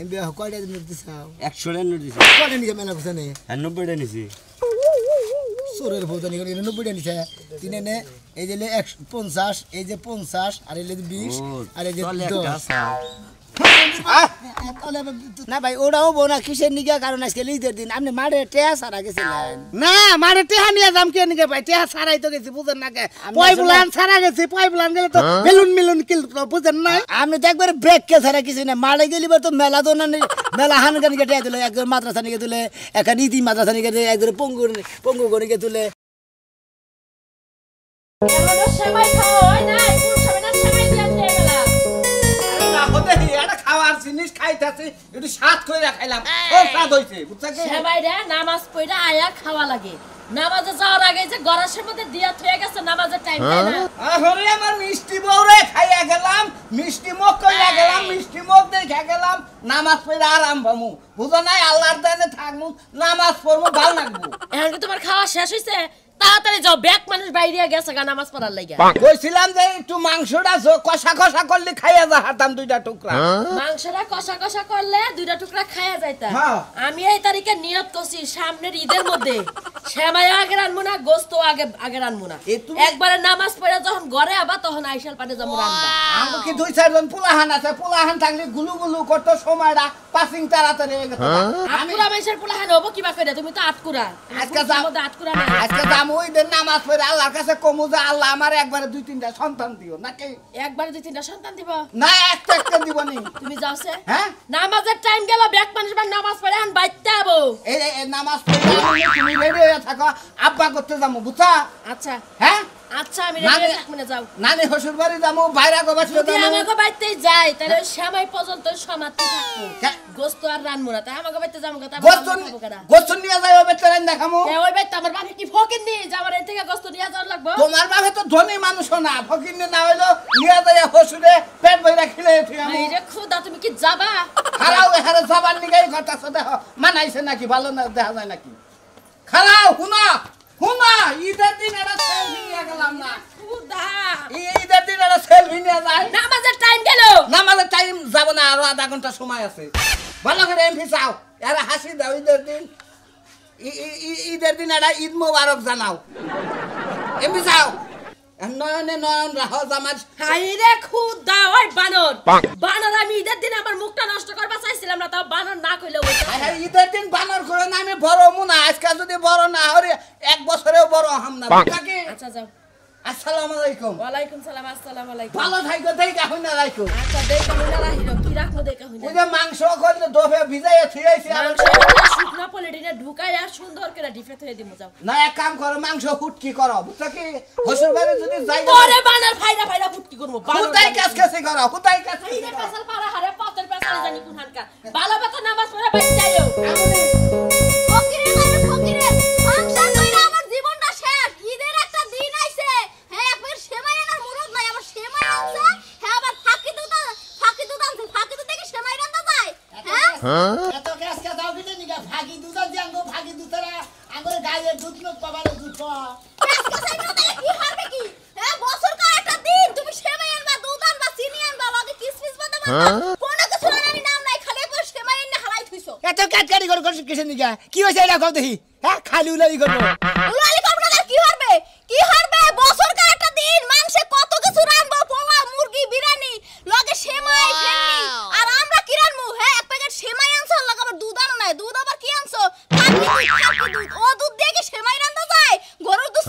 MB কয়টা note দিছাও 100 টাকা note দিছি কয়টা নিকে মেলা কথা নেই 90 টাকা নিছি সোরের ভোদা নিকে 90 টাকা নিছে তিনে নে এই যে 150 এই যে 50 আর এই যে 20 আর এই যে 10 না ভাই ওরাও বোনা কিসের নিকে কারণ আজকে ঈদের দিন আপনি মাঠে টেয়া সারা গেছিলেন না মাঠে টেহা নিয়ে যাম কে নিকে ভাই টেহা সারাই তো গেছি বুঝেন না কে পাইপলাইন সারা গেছি পাইপলাইন গেলে তো বেলুন মিলুন কিল বুঝেন না আপনি তো একবার ব্রেক কে ছাড়া কিছু না মাঠে গেলিবার তো মেলা তো না মেলা হানকা নিকে টেয়া দিলে একজন মাদ্রাসা নিকে তুলে এখন ইতি মাদ্রাসা নিকে একজন পঙ্গু গনিকে তুলে এমন সময় খাওয়া হয় না কোন সময় না সময় দিয়ে দিয়ে গেলাম না হতে এটা খাওয়ার জিনিস খাইতাছি একটু স্বাদ কইরা খাইলাম ও স্বাদ হইছে বুঝছ কি সবাইরা নামাজ পড়া আয়া খাওয়া লাগে নামাজে যাওয়ার আগে যে গরাশের মধ্যে দিয়া থয়ে গেছে নামাজের টাইম তাই না আরে আমার মিষ্টি বউরে খাইয়া গেলাম মিষ্টি মুখ কইরা গেলাম মিষ্টি মুখ দেখে গেলাম নামাজ পড়া আরাম ভামু বুঝো নাই আল্লাহর দেনে থাকমু নামাজ পড়মু ভালো লাগবো এখন কি তোমার খাওয়া শেষ হইছে তাড়াতাড়ি যাও ব্যাক মানুষ বাইরে গেছে গা নামাজ পড়ার লাগা কইছিলাম যে একটু মাংসটা কষা কষা করলে খাইয়া যা হাতাম দুইটা টুকরা মাংসটা কষা কষা করলে দুইটা টুকরা খায়া যাইতা হ্যাঁ। আমি এই তারিখে নিয়ত করছি সামনের ঈদের মধ্যে সেমাই আগে রানবো না গোস্ত আগে রানবো না একবারে নামাজ পড়ে যখন ঘরে আবা তখন আইসাল পাটে যাবো রান্না আমি কি দুই চারজন পুলাহান আছে পুলাহান থাকলে গুলু গুলু করতো সময়টা পাসিং তাড়াতাড়ি হয়ে গেছে আটকুরা মাইসের পোলাহান হবো কিবা করে তুমি তো আটকুরা আটকুরা না আজকে যাম ওই দিন নামাজ পড়ে আল্লাহর কাছে কমু যে আল্লাহ আমার একবারে দুই তিনটা সন্তান দিও নাকি একবারে দুই তিনটা সন্তান দিব না একটা দিব নি তুমি যাওছে হ্যাঁ নামাজের টাইম গেল ব্যাক মানুষ নামাজ পড়ে আন বাইতে আবো এই নামাজ পড়ে তুমি রেডি হয়ে থাকো আব্বা করতে যাবো বুঝছা আচ্ছা হ্যাঁ আচ্ছা আমি রেডি থাক মানে যাও নানি শ্বশুর বাড়ি যাবো বাইরে গোবাসে যদি যাবো আমাকে বাইতে যাই তাহলে সময় পর্যন্ত সমাপ্তি থাকবো গোস্ত আর রানবো না তাই আমাকে বাইতে যাবো কথা গোস্ত নিয়ে যাই ওই বেতন দেখামু ওই বাইতে আমার বাপে কি ফকির নি যাবার এই থেকে গোস্ত নিয়ে যাওয়ার লাগবো তোমার বাপে তো ধনী মানুষ না ফকির না হইলো নিয়ে যাই শ্বশুরে পেট ভরে খেলে থিয়ামু এই রে খুদা তুমি কি যাবা খারাও এখানে যাবার নিগাই কথা সদা মানাইছে নাকি ভালো না দেখা যায় নাকি খারাও হুনা ঈদের দিন এটা সেলফি নিয়ে গেলাম না খুদা ঈদের দিন এটা সেলফি নিয়ে যায় নামাজের টাইম গেল নামাজের টাইম যাব না আরো আধা ঘন্টা সময় আছে ভালো করে এমপি চাও এরা হাসি দাও ঈদের দিন এটা ঈদ মোবারক জানাও এমপি চাও নয়নে নয়ন রাখো জামাজ হাইরে খুদা ওই বানর আমি ঈদের দিন আমার মুখটা নষ্ট করবা চাইছিলাম না তাও বানর না কইলে ওই ঈদের দিন বানর করে না আমি বড় মুনা আজকে যদি বড় না হরে এক বছরেও বড় হম না কাকে আচ্ছা যাও আসসালামু আলাইকুম ওয়ালাইকুম সালাম আসসালামু আলাইকুম ভালো থাইকো দেখা হইনা রাখো আচ্ছা দেখা হইনা রাখিরো কি রাখমু দেখা হইনা ওই যে মাংস কইলে দোফে ভিজাইয়া থিয়াইছি মাংস শুকনা পলিটিনে ঢুকাইয়া সুন্দর করে ডিফে থইয়া দিমু যাও না এক কাম করো মাংস ফুটকি করো বুঝছো কি হসুর বাড়ি যদি যাই পরে বানার ফাইদা ফুটকি করব হুতাই কাছে করো হুতাই কাছে এই পেছাল পাড়া হারে পতল পেছাল জানি কোন হানকা ভালো কথা নামাজ পড়ে বাইচাইও ফকিরে মাংস কইরা আমার জীবনটা শেষ ঈদের একটা দিন আইছে হ্যাঁ একবার সেমাই আনার মুরত নাই আমার সেমাই আনছে হ্যাঁ আবার ফাঁকি দুধ আনছে ফাঁকি দুধ থেকে সেমাই রান্না যায় হ্যাঁ এত গ্যাস কা দাও কিনে নিগা ভাগি দুধ দিয়াঙ্গো ভাগি দুধরা আগরে গায়ের দুধ লোক পাবারে দুধ আজকে সাইকেল তাহলে কি হারবে কি হ্যাঁ বছর কা একটা দিন তুমি সেমাই আনবা দুধ আনবা চিনি আনবা লগে কিসমিস বাদাম আনবা কোন কিছু আনানি নাম নাই খালি একবার সেমাই এনে হালাই থইছো এত কাটকাটি করে কিসের নিগা কি হইছে এটা কও দেখি হ্যাঁ খালি উলাই করব উলালি করব না কি হারবে বছর কা একটা দিন মাংসে কত কিছু রানবো পোলা মুরগি বিরিয়ানি লগে সেমাই ফেন্নি আর আমরা কি রানমু হ্যাঁ এক প্যাকেট সেমাই আনছো লগে আবার দুধ আনো নাই দুধ আবার কি আনছো ফাঁকি দুধ ও দুধ দিয়ে কি সেমাই রান্না যায় গরুর দুধ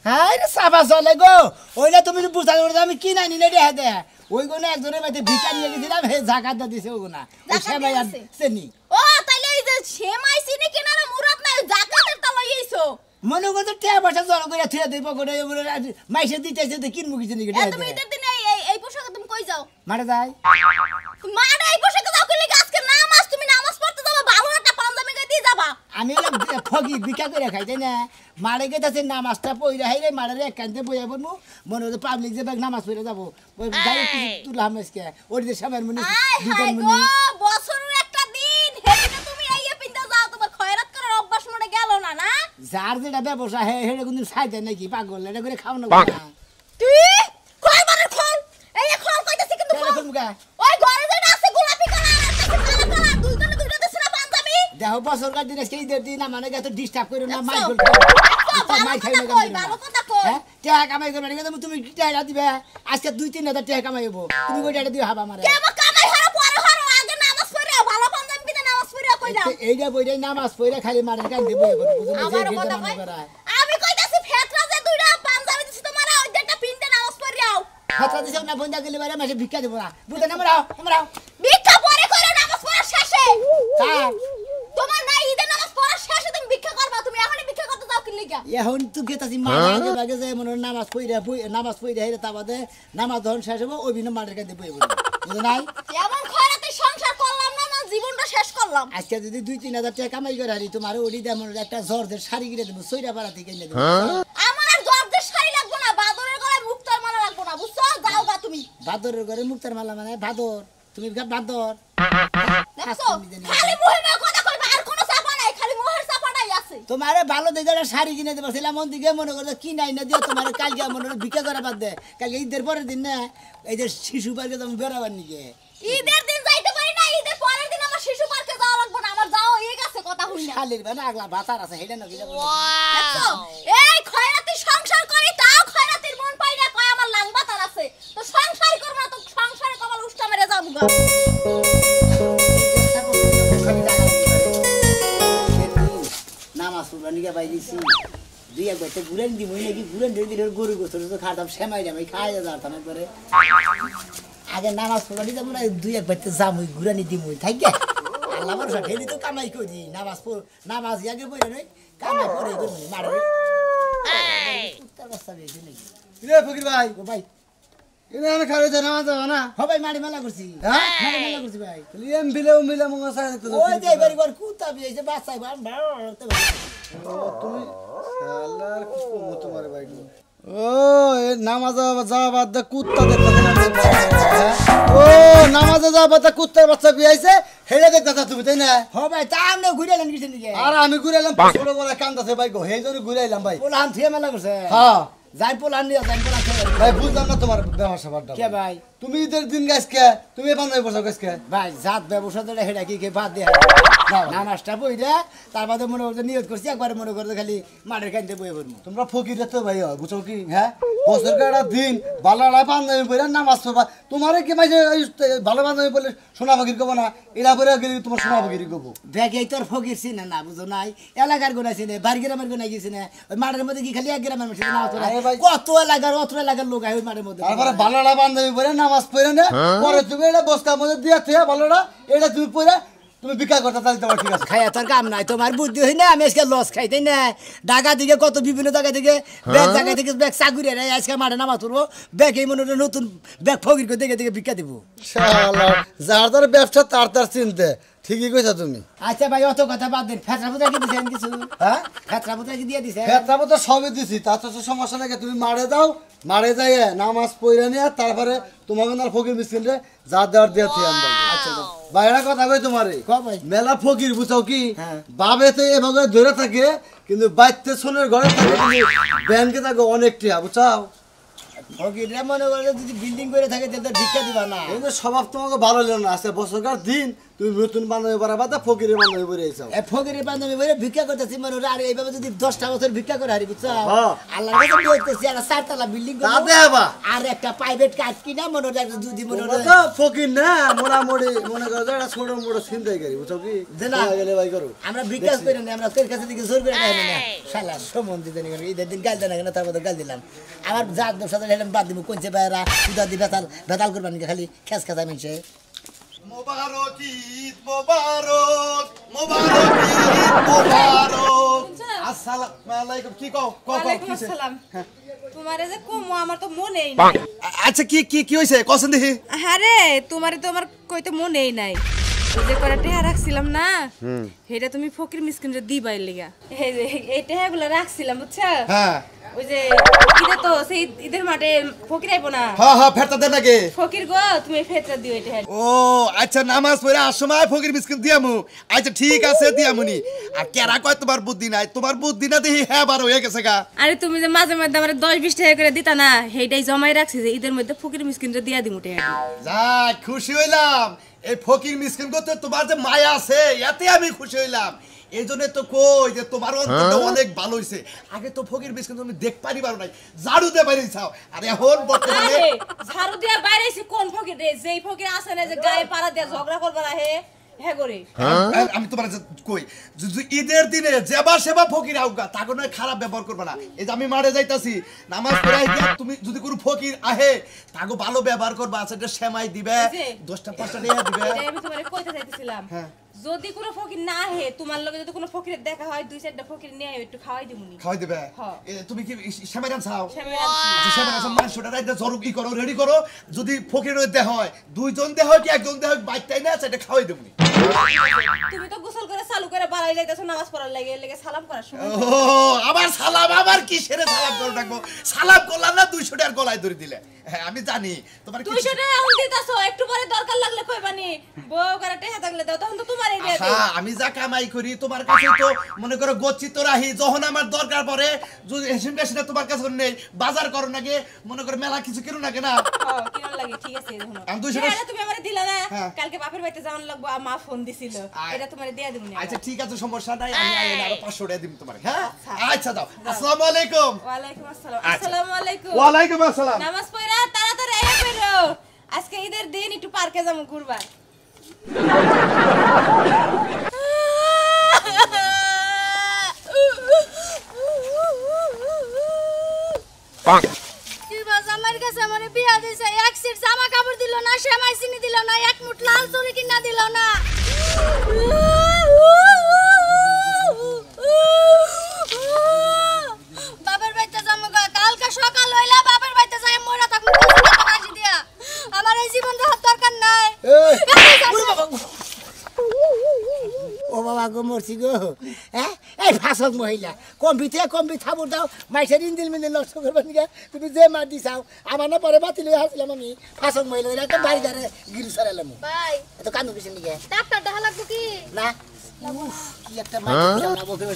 হ্যাঁ রে সাবা চলে গো ওইটা তুমি বুঝা করে আমি কি না নিলে রে দে ওই কোন একজনের বাইতে ভিকা নিয়ে গেছিলাম হে জাকাত দিছে ওগুনা ওই সেমাই আর চিনি ও তাইলে এই যে সেমাই চিনি কেনার মুরাত নাই জাকাতের তা লইছো মনে করতে টিয়া পয়সা জড়ো করে থিয়া দেব করে মাইসে দিতেছে তো কিনবো কিছু নাকি তুমি ঈদের দিনে এই পোশাকে তুমি কই যাও মারে যাই মারে এই পোশাকে যাও কইলে আজকে নামাজ তুমি নামাজ পড়তে যাবা ভালো একটা পাঞ্জাবি গায়ে দিয়ে যাবা আমি ফগি ভিকা করে খাই তাই না মারে গেছে নামাজটা পইরা হাইরে মারে একান্তে বইয়া বলমু মনে হচ্ছে পাবলিক যে নামাজ পড়ে যাবো যাই তুলাম আজকে ওর যে সামের মনে দুজন মনে বছরের একটা দিন হেদিনে তুমি আইয়া পিন্দা যাও তোমার খয়রাত করার অভ্যাস মনে গেল না না যার যেটা ব্যবসা হে হেডে কোন সাইতে নাকি পাগল এটা করে খাও না তুই কয় বারে খল এই খল কইতাছি কিন্তু ওই ঘরে যেটা আছে গোলাপি কালার দেখো বছরকার দিন আজকে ঈদের দিন মানে এত ডিস্টার্ব করো না মাই দেখছো? করো মাই খাই না ভালো কথা কই হ্যাঁ টাকা কামাই করবে না তুমি টাকা দিবে আজকে 2-3 হাজার টাকা কামাইবো তুমি কই টাকা দিও হাবা আমারে কেমন কামাই হারা পরে হারা আগে নামাজ পড়ে ভালো পাঞ্জাবি কিনে নামাজ পড়ে কই যাও এইটা বইটাই নামাজ পড়ে খালি মারের কান দেবো বুঝো না যে আমার গেটা কথা মানে কই করায় আমি কইতাছি ফেতরা যে দুইটা পাঞ্জাবি দিছি তোমারে ওই দুইটা পিনতে নামাজ পড়ে আও হাতরা দিছ না বন্ধা গেলে বারে মাসে ভিক্ষা দেবো না বুঝতে না আমরাও ভিক্ষা পরে করে নামাজ পড়ার শেষে কার তোমার না ঈদের নামাজ পড়ার শেষে তুমি ভিক্ষা করবা তুমি এখনই ভিক্ষা করতে যাও কি লিগা এখন তুই গেতাছি মাঝে ভাগে যায় মনে হয় নামাজ পড়ে হেরে তা বাদে নামাজ ধরন শেষ হবো ওই বিনা মাঠের কাছে বই বুঝো নাই এমন খয়রাতে সংসার করলাম না না জীবনটা শেষ করলাম আজকে যদি 2-3 হাজার টাকা কামাই করে হারি তোমার ওডি দেয় মনে হয় একটা জর্জের শাড়ি কিনে দেবো সইরা পাড়া থেকে কিনে দেবো আমার আর জর্জের শাড়ি লাগবো না বাদরের গলায় মুক্তার মালা লাগবো না বুঝছো যাও গা তুমি ভাদরের ঘরে মুক্তার মালা মানে ভাদর তুমি ভাদর দেখছো খালি মুহে কথা কইবা আর কোনো চাপা নাই খালি মুহের চাপাটাই আছে তোমারে ভালো দেখে একটা শাড়ি কিনে দেবো ছিলাম মন দিকে মনে করো কি নাই না দিয়ে তোমার কালকে মনে হয় ভিক্ষা করা বাদ দে কালকে ঈদের পরের দিন না এই যে শিশু পার্কে তুমি বেড়াবার নিকে ঈদের দিন যাইতে পারি না ঈদের পরের দিন আমার শিশু পার্কে যাওয়া লাগবে না আমার যাওয়া হয়ে গেছে কথা হই না শালির মানে আগলা ভাতার আছে হেডা নাকি দেখছো এই খয়রাতি সংসার করি তাও খয়রাতির মন পাই না কয় আমার লাংবাতার আছে তো সংসার করব না তো সংসারে কমাল উষ্টা মেরে যাবো গা নামাজ পড়বা নিকে পাই দিছি 2-1 বার ঘুরেন দিব নাকি ঘুরেন দিলে গরু গোসল তো খাতাম সেমাই জামাই খাই যাতাম একবারে আগে নামাজ পড়বা নিতে আমরা 2-1 বার জামুই ঘুরানি দিমুই থাকি আল্লাহ ভরসা ঠেলি তো কামাই করি নামাজ আগে পড়ে নই কামাই পড়ে করি মারে উত্তর বস্তা বেশি নাকি রে ফকির ভাই ও ভাই এনে আমি খারে জানা মাঝে না হ ভাই মারি মেলা করছি হ্যাঁ? মারি মেলা করছি ভাই লিয়াম বিলে মঙ্গা সাই তো ওই যে এবারে ঘর কুত্তা বিয়েছে বাচ্চাই তুমি শালার কি কমু তোমার ভাই ও এ নামাজে যাওয়া বাদ দে কুত্তা দেখতে ও নামাজে যাওয়া বাদ দে কুত্তার বাচ্চা বিয়াইছে হেড়ে দেখতে তুমি তাই না হ ভাই তা আমনে ঘুরে এলেন কিছু নিকে আর আমি ঘুরে এলাম ছোট বড় কান্দাছে ভাই গো হেই জন্য ঘুরে এলাম ভাই পোলান থিয়ে মেলা করছে হ্যাঁ যাই পোলান নিয়ে যাই পোলান খেয়ে ভাই বুঝলাম না তোমার ব্যবসা বাড়টা কে ভাই তুমি ঈদের দিন গাছকে তুমি বান্ধবী বসো গাছকে ভাই জাত ব্যবসা তো হেডা কি কে বাদ দিয়ে নামাজটা বইরা তার বাদে মনে করছে নিয়ত করছি একবার মনে করছে খালি মাঠের কান্দে বই পড়বো তোমরা ফকিরে তো ভাই বুঝো কি হ্যাঁ বছর কাটা দিন বালাড়া বান্ধবী বলে নামাজ পড়বা তোমারে কি মাঝে ভালো বান্ধবী বলে সোনা ফকির কব না এরা বলে গেলে তোমার সোনা ফকির কব ব্যাগে তোর ফকির চিনে না বুঝো নাই এলাকার গোনা চিনে বাড়ি গ্রামের গোনা গেছি না ওই মাঠের মধ্যে কি খালি এক গ্রামের মধ্যে নামাজ পড়ে আরে ভাই। কত এলাকার অত এলাকার লোক আয় ওই মাঠের মধ্যে তারপরে বালাড়া বান্ধবী বলে নামাজ পড়ে না পরে তুমি এটা বস্তার মধ্যে দিয়ে থিয়া বালাড়া এটা তুমি পড়ে তুমি বিকা করতে তাহলে তোমার ঠিক আছে খাইয়া তোর কাম নাই তোমার বুদ্ধি হয় না আমি আজকে লস খাইতে না ঢাকা থেকে কত বিভিন্ন জায়গা থেকে ব্যাগ জায়গা থেকে ব্যাগ চাকুরি আজকে মাঠে নামাজ পড়বো ব্যাগ এই মনে হয় নতুন ব্যাগ ফকির করে দেখে দেখে ভিক্ষা দিব শালা যার যার ব্যবসা তার চিনতে ঠিকই কইছা তুমি আচ্ছা ভাই অত কথা বাদ দিন ফেতরা ফুতরা কি দিছেন কিছু হ্যাঁ ফেতরা ফুতরা কি দিয়ে দিছে খেতাবো তো সবই দিছি তার তো সমস্যা নাকি তুমি মারে দাও মারে যাইয়ে নামাজ পড়ে নিয়ে তারপরে তোমাকে না ফকির মিসকিন রে যা দেওয়ার দিয়ে থিয়াম আচ্ছা বাইরে কথা কই তোমারে ক ভাই মেলা ফকির বুঝাও কি হ্যাঁ। বাবেতে এভাবে ধরে থাকে কিন্তু বাইতে সোনের ঘরে থাকে কিন্তু ব্যাংকে থাকে অনেক টিয়া বুঝাও ফকিররা মনে করে যদি বিল্ডিং করে থাকে তাহলে তো ভিক্ষা দিবা না কিন্তু স্বভাব তোমাকে ভালো হলো না আছে বছরকার দিন তুমি নতুন বান্ধবী বাড়াবা তা ফকিরের বান্ধবী বলে এসেও এ ফকিরের বান্ধবী বলে ভিক্ষা করতেছি মনে হয় আর এইভাবে যদি 10টা বছর ভিক্ষা করে হারি বুঝছো হ্যাঁ। আল্লাহ কাছে বলতেছি আর 4তলা বিল্ডিং তাতে হবা আর একটা প্রাইভেট কার কিনা মনে হয় যদি মনে তোমরা হয় তো ফকির না মোটামুটি মনে করো যে একটা ছোট মোটো ছিনতাই করি বুঝছো কি জানা। গেলে ভাই করো আমরা বিকাশ করে না আমরা তোর কাছে থেকে জোর করে দেয় না শালা সম্বন্ধে জানি ঈদের দিন গাল দেয় না তারপর গাল দিলাম আমার জাত ব্যবসা হেলেন বাদ দিব কোনছে বাইরা সুদা দি বেতাল করবা নাকি খালি খেস খেসা মিনছে মোবারক ঈদ মোবারক মোবারক ঈদ মোবারক আসসালামু আলাইকুম কি কও ওয়ালাইকুম আসসালাম তোমারে যে কমো আমার তো মনেই নাই আচ্ছা কি কি কি হইছে কসন দেখি আরে তোমারে তো আমার কইতে মনেই নাই ওই যে করা টেহা রাখছিলাম না সেটা তুমি ফকির মিসকিনরে দিবাই লিগা এই যে এই টেহাগুলো রাখছিলাম বুঝছো হ্যাঁ ওই যে ঈদে তো সেই ঈদের মাঠে ফকির আইবো না হ্যাঁ হ্যাঁ ফেরতা দেন নাকি ফকির গো তুমি ফেতরা দিও এই টেহা ও আচ্ছা নামাজ পড়ে আর সময় ফকির বিস্কুট দিয়ামু আচ্ছা ঠিক আছে দিয়ামুনি আর কেরা কয় তোমার বুদ্ধি নাই তোমার বুদ্ধি না দেখি হ্যাঁ বার হয়ে গেছে গা আরে তুমি যে মাঝে মাঝে আমার 10-20 টাকা করে দিতা না সেইটাই জমাই রাখছি যে ঈদের মধ্যে ফকির মিসকিনরে দিয়া দিমু টেহা যাক খুশি হইলাম এই ফকির মিসকিন করতে তোমার যে মায়া আছে এতে আমি খুশি হইলাম। এই জন্য তো কই যে তোমার অন্তরটা অনেক ভালো হইছে। আগে তো ফকির মিসকিন তুমি দেখ পারি পারো নাই, ঝাড়ু দিয়ে বাইরে চাও। আর এখন বর্তমানে আরে ঝাড়ু দিয়া বাইরেছি কোন ফকির রে? যেই ফকির আছে না যে গায়ে পাড়া দিয়া ঝগড়া করবা না হে হে করে। আমি তোমার কই যদি ঈদের দিনে যেবা সেবা ফকির আউগা তাকে নয় খারাপ ব্যবহার করবে না। এই যে আমি মারে যাইতাছি নামাজ পড়াই গিয়া তুমি যদি কোনো ফকির আহে তাকে ভালো ব্যবহার করবা, সেটা সেমাই দিবে, 10টা 5টা টাকা দিবে। আমি তোমারে কইতে চাইতেছিলাম যদি কোনো ফকির না হে তোমার লগে যদি কোনো ফকিরের দেখা হয় 2-4টা ফকির নিয়ে একটু খাওয়াই দিমুনি। খাওয়াই দিবে? তুমি কি সেমাই রান চাও? সেমাই রান সেমাই রান মাংসটা রাইতে জরুর কি করো রেডি করো। যদি ফকির দেহ হয় 2 জন দেহ হয় কি 1 জন দেহ হয় বাইকটাই না সেটা খাওয়াই দেবনি। তুমি তো গোসল করে চালু করে বাড়াই যাইতাছো নামাজ পড়ার লাগে এর লাগে সালাম করার সময়। ও আবার সালাম, আবার কি সেরে সালাম করে রাখবো? সালাম করলাম না 200 টাকার গলায় ধরে দিলে। হ্যাঁ আমি জানি তোমার 200 টাকা এখন দিতাছো, একটু পরে দরকার লাগলে কইবানি বউ করে টাকা থাকলে দাও তখন তো তোমারই দিয়ে দেব। হ্যাঁ আমি যা কামাই করি তোমার কাছে তো মনে করো গচ্ছিত রাহি, যখন আমার দরকার পড়ে যদি হেসিম কাশিনা তোমার কাছে নেই বাজার করো নাকি মনে করো মেলা কিছু কিনো নাকি না? হ্যাঁ কিরণ লাগে ঠিক আছে দেখো। আমি 200 টাকা তুমি আমারে দিলা না কালকে বাপের বাড়িতে যাওয়ার লাগবো মা ফোন দিছিল এটা তোমারে দিয়া দেব না। আচ্ছা ঠিক আছে সমস্যা নাই, আমি আরো 500 টাকা দিম তোমারে। হ্যাঁ আচ্ছা দাও। আসসালামু আলাইকুম। ওয়া আলাইকুম আসসালাম। আসসালামু আলাইকুম। ওয়া আলাইকুম আসসালাম। নামাজ পড়া তাড়াতাড়ি আইয়া পড়ো, আজকে ঈদের দিন একটু পার্কে যাবো ঘুরবার। কি বাস আমার কাছে আমারে বিয়া দিছে, এক সেট জামা কাপড় দিল না, সেমাই চিনি দিল না, এক মুঠ লাল চুড়ি কিনা দিল না। বাবার বাড়িতে যাবো কালকে সকাল হইলা বাবার বাড়িতে যাই মরা থাকবো কাশি দিয়া। আমার এই জীবন দেওয়ার দরকার নাই। ও বাবা গো মরছি গো। হ্যাঁ এই ফাঁসক মহিলা কম্পি থাবুর দাও মাইসের ইন্দিল মিন্দিল নষ্ট করবার নিকে তুমি যে মার দিছাও আমার না পরে বাতিল হয়ে আসলাম আমি। ফাঁসক মহিলা একটা বাড়ি ধারে গিরু সরালাম। ভাই এত কান্দু কিছু নিকে ডাক্তার দেখা লাগবো কি না? কি একটা মার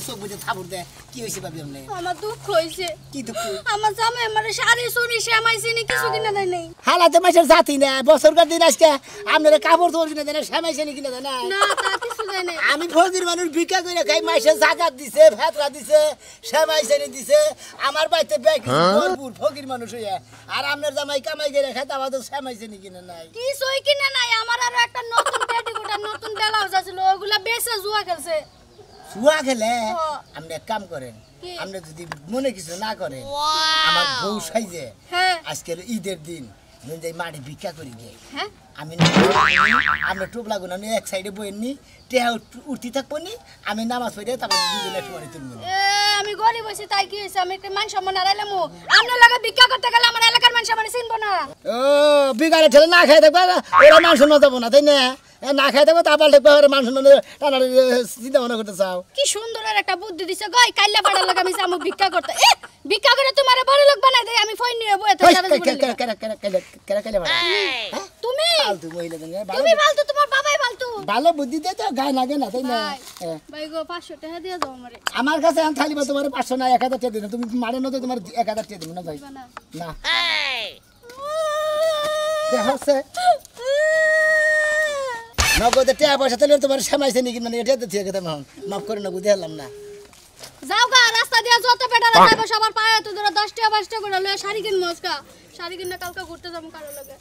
চোখ বুঝে থাবুর দেয় কি হয়েছে ভাবি আপনি? আমার দুঃখ হইছে। কি দুঃখ? আমার জামাই আমার শাড়ি চুড়ি সেমাই চিনি কিছু কিনা দেয় নাই। হালাতে মাসের জাতি না বছরকার দিন আজকে আপনারা কাপড় চোপড় কিনে দেন শ্যামাই চেনি কিনে দেন না তা কিছু দেয় নাই। আমি ফকির মানুষ ভিক্ষা করে খাই, মাসে জাকাত দিছে, ভেতরা দিছে, সেমাই চেনি দিছে, আমার বাড়িতে ব্যাগ ভরপুর ফকির মানুষ হইয়া। আর আপনার জামাই কামাই করে খাই আমার তো সেমাই চেনি কিনে নাই। কিছুই কিনা নাই। আমার আরো একটা নতুন পেটিকোট আর নতুন ব্লাউজ আছিল ওগুলা বেচে জুয়া খেলছে। জুয়া খেলে আপনি এক কাম করেন, আপনি যদি মনে কিছু না করেন আমার বউ সাইজে আজকের ঈদের দিন মাঠে ভিক্ষা করি গে আমি আমরা টোপলা গুনা নিয়ে এক সাইডে বইনি টেহা উঠতে থাকবো নি, আমি নামাজ পড়ে তারপর দুজনে একটু মানে তুলবো। আমি গরিব হইছি তাই কি হইছে? আমি একটা মান সম্মান হারাইলাম। আপনার লাগা ভিক্ষা করতে গেলে আমার এলাকার মান সম্মান চিনবো না। ও বিকালে ঠেলে না খাই থাকবে ওরা মান সম্মান দেবো না তাই না? না খাই থাকবো তারপর দেখবে মান সম্মান টানা চিন্তা ভাবনা করতে চাও। কি সুন্দর একটা বুদ্ধি দিছে গই কাইলা পাড়ার লাগা আমি যাবো ভিক্ষা করতে। ভিক্ষা করে তোমার বড় লোক বানাই দেই আমি ফোন নিয়ে বইতে যাবে। তুমি ফালতু মহিলা তুমি ফালতু, তোমার বাবাই ফালতু। ভালো বুদ্ধি দিয়ে তো গায়ে লাগে না তাই না? ভাই গো 500 টাকা দিয়ে দাও আমারে। আমার কাছে এখন খালি তোমার 500 না 1000 টাকা দিন, তুমি মারে না তো তোমার 1000 টাকা দিন না ভাই না হচ্ছে নগদে টাকা পয়সা তাহলে তোমার সামাইছে নাকি মানে এটা তো ঠিক আছে মাফ করে নগদ দিলাম না। যাও গা রাস্তা দিয়া যত পেটারা যাবে সবার পায়ে তো ধরে 10 টাকা 5 টাকা করে লয়ে শাড়ি কিন মস্কা শাড়ি কিনে কালকে ঘুরতে যাবো কারো লাগে।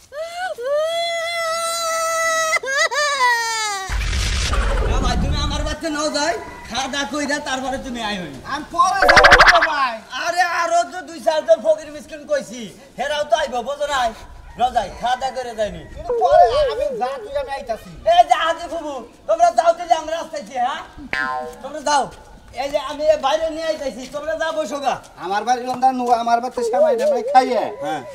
ভাই তুমি আমার বাচ্চা নাও যাই খাওয়া দাওয়া কইরা তারপরে তুমি আই হই। আমি পরে যাবো ভাই। আরে আরো তো 2-4 জন ফকির মিসকিন কইছি হেরাও তো আইবো বুঝো নাই রজাই খাওয়া দাওয়া করে যাইনি পরে আমি যা তুই আমি আইতাছি। এই যে হাজি ফুবু তোমরা যাও তো আমরা আসতেছি। হ্যাঁ তোমরা যাও, এই যে আমি বাইরে নিয়ে আইতাছি তোমরা যাও বসোগা। আমার বাড়ি লন্দা নু আমার বাড়িতে সেমাই ঢামাই খাইয়ে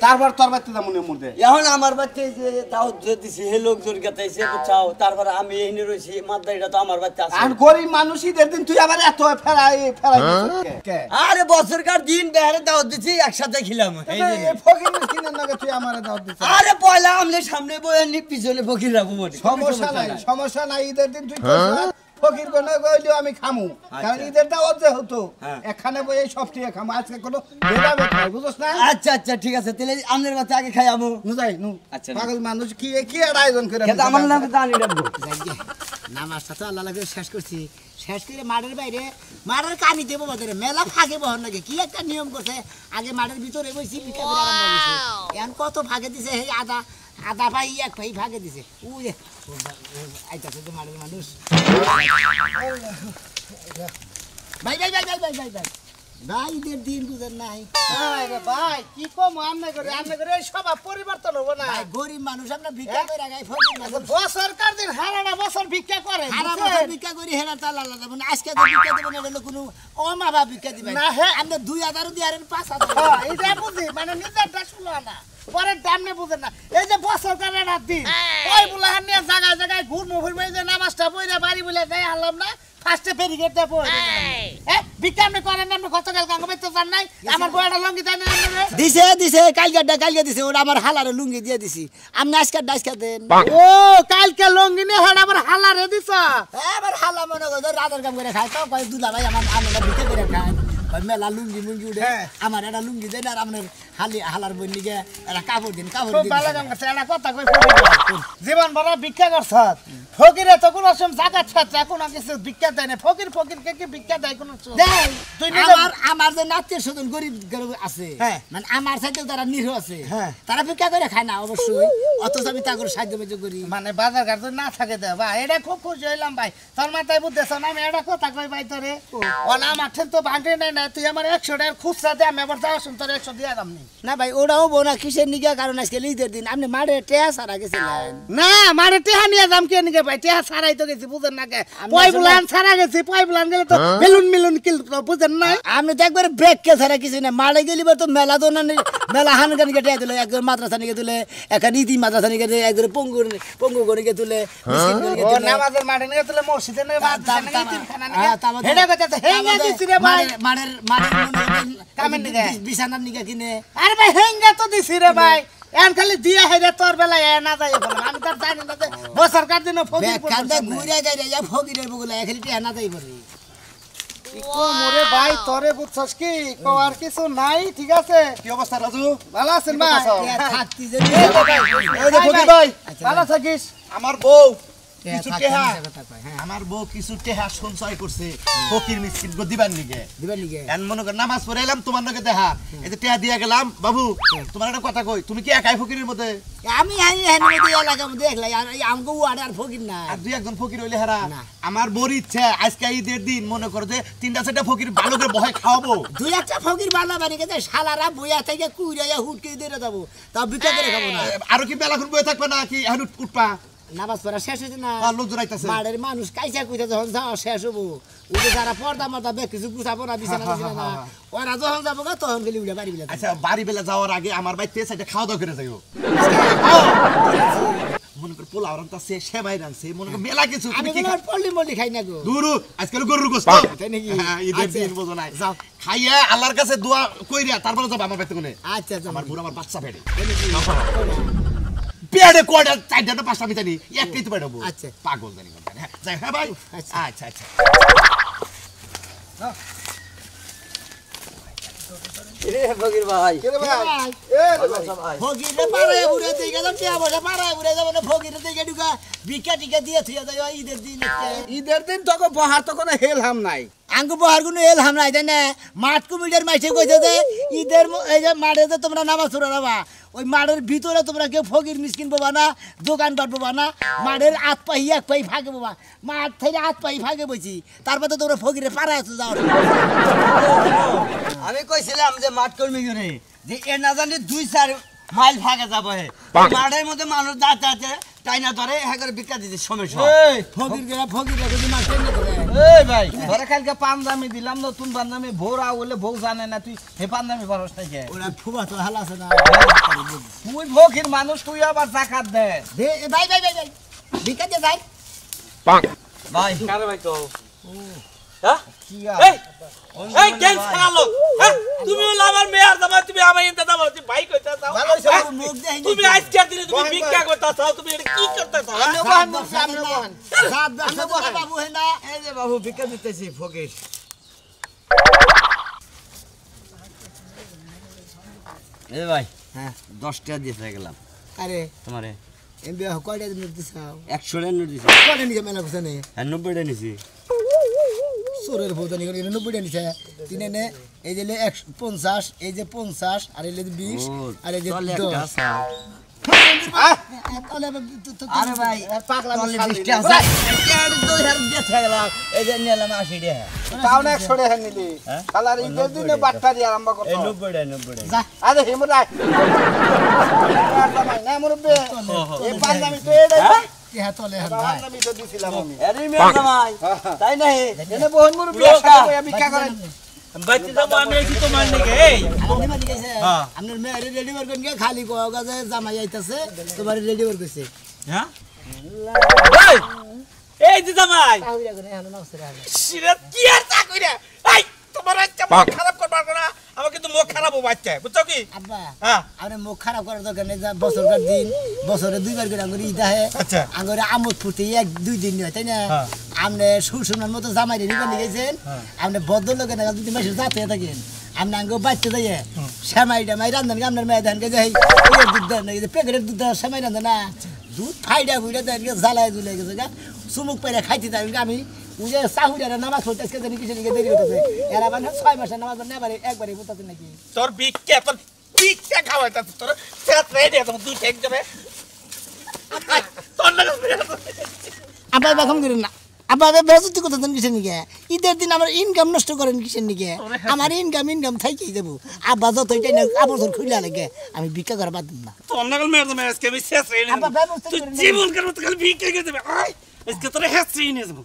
তারপর তোর বাড়িতে যাবো নে মুদে। এখন আমার বাচ্চা যে তাও যে দিছি হে লোকজন গাতাইছে বুঝাও তারপরে আমি এইনে রইছি মাদারিটা তো আমার বাচ্চা আছে। আর গরিব মানুষ ঈদের দিন তুই আবার এত ফেরাই কে? আরে বছরকার দিন বেহারে দাওয়াত দিছি একসাথে খিলাম। এই যে এই ফকির মিসকিনের নাকি তুই আমারে দাও দিছিস? আরে পয়লা আমলে সামনে বয়ে নি পিছনে ফকির রাখবো বলি সমস্যা নাই ঈদের দিন তুই কইছ ফকির কোনে কইলেও আমি খামু কারণ ঈদেরটা ওর যে হতো এখানে বই এই সব টিয়া খামু আজকে কোনো ভেদাভেদ নাই বুঝছ না আচ্ছা আচ্ছা ঠিক আছে তাহলে আমনের বাচ্চা আগে খাই আমু নু যাই নু আচ্ছা, পাগল মানুষ কি কি আর আয়োজন করে কিন্তু আমার নাম জানি রাখবো নামাজটা তো আল্লাহ লাগে শেষ করছি শেষ করে মাঠের বাইরে মাঠের কানি দেবো বাজারে মেলা ফাঁকে বহন নাকি কি একটা নিয়ম করছে আগে মাঠের ভিতরে বসি বিকা করে আরম্ভ করছে এখন কত ভাগে দিছে এই আদা আদা ভাই এক ভাই ভাগে দিছে উই আইতাছে তো মাঠের মানুষ ভাই ভাই ভাই ভাই ভাই ভাই ভাই ভাইদের দিন গুজর নাই আরে ভাই কি কম আমনে করে সব পরিবর্তন হবো না ভাই গরিব মানুষ আমরা ভিক্ষা করে গাই ফকির মানুষ বছরকার দিন হারানা বছর ভিক্ষা করে সারা বছর ভিক্ষা করি হেরা তালা লাগাবো না আজকে তো ভিক্ষা দেবেন এটা হলো কোনো অমাভা ভিক্ষা দিবেন না, হে। আমরা 2000 দিয়ে আর 5000 হ্যাঁ, এটা বুঝি মানে নিজেরটা শুনো না পরের দামনে বুঝেন না এই যে বছরকার রাত দিন ওই বুলাহান নিয়ে জায়গায় জায়গায় ঘুরমু ফিরবো এই যে নামাজটা পড়ে বাড়ি বলে যাই হারলাম না ফার্স্টে ব্যারিকেড দিয়ে পড়ে ভিক্ষা আপনি করেন না আপনি গতকাল গাঙ্গবাই তো জান নাই আমার বইটা লঙ্গি দেন না দিছে দিছে কালকে দিছে ওটা আমার হালারে লুঙ্গি দিয়ে দিছি আপনি আজকে ডাইসকা দেন ও কালকে লঙ্গি নিয়ে হড় আবার হালারে দিছ এবার হালা মনে করো রাতের কাম করে খায় তো কয় দুলা ভাই আমরা ভিক্ষা করে খায় কয় মেলা লুঙ্গি মুঙ্গি উঠে আমার একটা লুঙ্গি দেন আর আপনার হালার বই নিগে একটা কাপড় দিন কাপড় খুব দিন ভালো কাম করছে একটা কথা কই জীবন ভরা ভিক্ষা করছ ফকিরে তো কোনো সময় জাকাত ছাড়ছে কোনো কিছু ভিক্ষা দেয় না ফকির ফকিরকে কি ভিক্ষা দেয় কোনো দেয়। তুই নিজে আমার যে আত্মীয় স্বজন গরিব গরিব আছে হ্যাঁ। মানে আমার সাথে যারা নিরীহ আছে হ্যাঁ। তারা ভিক্ষা করে খায় না অবশ্যই অথচ আমি তাদের সাহায্য বাহ্য করি মানে বাজার ঘাট যদি না থাকে দে ভাই এটা খুব খুশি হইলাম ভাই তোর মাথায় বুঝতেছ না আমি এটা কথা কই ভাই তোরে ও না মাঠে তো ভাঙে নাই না তুই আমার 100 টাকার খুচরা দে আমি আবার যাওয়ার সময় তোর 100 দিয়ে দাম নি না ভাই ওরাও বোনা কিসের নিগা কারণ আজকে ঈদের দিন আপনি মাঠে টেয়া সারা গেছিলেন না মারে টেহা নিয়ে যাম কে নিকে ভাই টেহা ছাড়াই তো গেছি বুঝেন না কে আমি পয় আসলে- বুলান ছাড়া গেছি পয় বুলান গেলে তো বেলুন মিলুন কিল তো বুঝেন না আপনি তো একবার ব্রেক কে ছাড়া কিছু না মাঠে গেলিবার তো মেলা তো না মেলা হান গান কেটে দিলে একবার মাদ্রাসা নিয়ে তুলে এখন ইদি মাদ্রাসা নিয়ে দিলে একবার পঙ্গু করে তুলে মিসকিন করে ও তুলে নামাজের মাঠে নিয়ে তুলে মসজিদে নিয়ে বাদ তাম- দিছে তাম- না তিনখানা হ্যাঁ, নিয়ে তামাদে- হেডা কথা হেঙ্গা তামাদে দিছি রে ভাই মাঠের কামের নিগে। বিছানার নিগা কিনে আরে ভাই হেঙ্গা তো দিছি রে ভাই এন খালি দিয়া হেরে তোর বেলা এ না যাই বলে আমি তো জানি না যে বছরকার দিন ফকির কান্দা ঘুরে যায় যা ফকিরের বগুলা খালি টিয়া না তাই পড়ে মোরে ভাই তোরে বুঝছস কি কোয়ার কিছু নাই ঠিক আছে কি অবস্থা রাজু ভালো আছেন ভাই থাকতি যে এই যে ফকির ভাই ভালো থাকিস আমার বউ কিছু থাকতি টেহা যে কথা কয়, হ্যাঁ আমার বউ কিছু টেহা সঞ্চয় করছে ফকির মিসকিন গো দিবার নিগে দিবার লিগে এন মনে কর নামাজ পড়ে এলাম তোমার নাকি দেখা এই যে টেহা দিয়া গেলাম বাবু তোমার একটা কথা কই তুমি কি একাই ফকিরের মধ্যে আমি মধ্যে এলাকার মধ্যে দেখলাই আর আমগো ওয়ার্ড আর ফকির না আর দুই একজন ফকির হইলে হারা না। আমার বড় ইচ্ছা আজকে ঈদের দিন মনে করো যে 3-4টা ফকির ভালো করে বহাই খাওয়াবো দুই একটা ফকির বানা বানি গেছে শালারা বইয়া থেকে কুইরাইয়া হুটকে দিয়ে যাবো তাও বিকা করে খাবো না আরো কি বেলাখন বয়ে থাকবে না কি এখন উঠপা নামাজ পড়া শেষ হয়েছে না আর লোকজন আইতাছে মাঠের মানুষ কাইসা কুইতা যখন যাওয়া শেষ হবো ওদের যারা পর্দা মর্দা বেশ কিছু গুছাবো না বিছানা বিছানা না ওরা যখন যাবো গা তখন গেলে উড়ে বাড়ি বিলে আচ্ছা বাড়ি বেলা যাওয়ার আগে আমার বাড়িতে সাইডে খাওয়া দাওয়া করে যাইও মনে কর পোলাও রান্তাছে সেবাই রানছে মনে কর মেলা কিছু আমি তুমি কি কোনো পল্লি মল্লি খাই না গো দুরু আজকাল গরুর গোশত তাই নাকি? হ্যাঁ, ঈদের আচ্ছা। দিন বোঝো নাই যাও। খাইয়া আল্লাহর কাছে দোয়া কইরা তারপরে যাব আমার বাড়িতে কোনে আচ্ছা আচ্ছা আমার বুড়ো আমার বাচ্চা পেটে পেটে কয়টা 4টা না 5টা মিটানি একটাই তো পেটাবো আচ্ছা। পাগল জানি কোন হ্যাঁ যাই হ্যাঁ ভাই আচ্ছা। আচ্ছা আচ্ছা ফকির ভাই রে ভাই ফকিরে পাড়ায় উড়ে দিয়ে গেলাম টিয়া বসে পাড়ায় উড়ে যাবো না ফকিরে থেকে ঢুকা ভিক্ষা টিকা দিয়ে থুয়ে যাই ঈদের দিন ঈদের দিন তোকে বহার তো কোনো হেল হাম নাই আঙ্গু বহার কোনো এল হাম নাই তাই না মাঠ কুমিল্লার মাইসে কইছে যে ঈদের এই যে মাঠে যে তোমরা নামাজ পড়ো না ওই মাঠের ভিতরে তোমরা কেউ ফকির মিসকিন পাবা না দোকানপাট পাবা না মাঠের আত পাই এক পাই ফাঁকে পাবা মাঠ থেকে আত পাই ফাঁকে বইছি তারপর তো তোমরা ফকিরে পাড়ায় আছো যাও আমি কইছিলাম যে মাঠ কর্মী করে যে এ না জানি 2-4 মাইল ভাগে যাব হে মাঠের মধ্যে মানুষ দাঁড়াতে তাই না ধরে হ্যাঁ করে বিক্রি দিতে সমস্যা ফকির যদি মাঠ টেনে করে এই ভাই ধরে কালকে পাঞ্জামি দিলাম নতুন পাঞ্জামি ভোরা বলে বউ জানে না তুই হে পাঞ্জামি পারস না কে ওরা ফুবা তো হাল আছে না তুই ভোগের মানুষ তুই আবার জাকাত দে দে ভাই ভিক্ষা দিয়ে যাই ভাই কারে ভাই কও হ্যাঁ কি এই কেন ছাড়ালো হ্যাঁ তুমি হলো আমার মেয়ার জামাই তুমি আমার ইনতে দাও তুমি ভাই কইতা চাও ভালো হইছে, ওর মুখ দেখাই তুমি নাই। আজকের দিনে তুমি ভিক্ষা করতা চাও তুমি এটা কি করতে চাও হ্যাঁ? জাত ব্যবসা তো বাবু হে না। এই যে বাবু ভিক্ষা দিতেছি ফকির এই ভাই হ্যাঁ 10 টাকা দিয়ে গেলাম আরে তোমারে এমবি কয়টা দিন দিছাও 100 টাকা নোট দিছি কয়টা নিকে মেলা বুঝা নেই 90 টাকা নিছি সোরের ভোদানি করে 90 টা নিছে তিনে নে এই যে 150 এই যে 50 আর এই যে 20 আর এই যে 10 আরে ভাই পাগলা তলে 20 টাকা আছে কেন তো হের দিয়ে গেলাম এই যে নিলাম 80 টাকা তাও না 100 টাকা নিলি শালার ঈদের দিনে বাটপারি আরম্ভ করছ এই 90 টাকা যা আরে হিমরা না মুরব্বি এই পাঞ্জাবি তো এড়ে কি হাত তলে হাত ভাই পাঞ্জাবি তো দিছিলাম আমি আরে মেয়ে জামাই তাই না এনে বহুন মুরব্বি ভিক্ষা করেন বাচ্চা জামাই আমি কি তোমার নাকি এই আমার নিমা দিকেছে আপনার মেয়ে রেডি ওয়ার কোন খালি কোগা যে জামাই আইতাছে তোমার রেডি ওয়ার কইছে হ্যাঁ এই যে জামাই তাহলে করে হলো না সরে হলো সিরাত কি আর তা কইরা এই তোমার আজকে মুখ খারাপ করবার না আমার কিন্তু মুখ খারাপ হবে বাচ্চা বুঝছো কি আব্বা হ্যাঁ আপনি মুখ খারাপ করার দরকার নেই যা বছরকার দিন বছরে দুইবার করে আঙ্গুরি ঈদ আহে আচ্ছা। আঙ্গুরে আমোদ ফুর্তি এক দুই দিন হয় তাই না আপনি সুসুনার মতো জামাই রেডি করে গেছেন আপনি বদ্ধ লোকের না দুই মাসে যাতে থাকেন আপনি আঙ্গো বাচ্চা যাইয়ে সেমাই ডামাই রান্ধেন আপনার মেয়ে ধানকে যাই দুধ দেন এই যে প্যাকেটের দুধ দেওয়া সেমাই রান্ধে না দুধ ফাইডা ফুইডা দেন জ্বালায় জুলে গেছে গা চুমুক পেরে খাইতে থাকেন আমি উজে সাহুরিয়ারা নামাজ পড়তে আজকে জানি কিসের দিকে দেরি হতেছে এরা মানে 6 মাসের নামাজ নেবারে একবারে পড়তে নাকি তোর ভিক্ষা খাওয়াইতা তোর পেট রেডি আছে তুই ঠিক যাবে তোর না আব্বা বেগম করেন না আব্বা বেজতি কথা দেন কিসের নিকে ঈদের দিন আমার ইনকাম নষ্ট করেন কিসের নিকে আমার ইনকাম থাইকেই দেবো আব্বা যতই না আবছর খুলে লাগে আমি ভিক্ষা করা বাদ দিন না তোর নাগাল মেয়ের জামাই আজকে আমি শেষ রেডি আব্বা ব্যবস্থা তুই করেন জীবন কার মতো খালি ভিক্ষা করে দেবে আয় আজকে তোর শেষ রেডি নিয়ে যাবো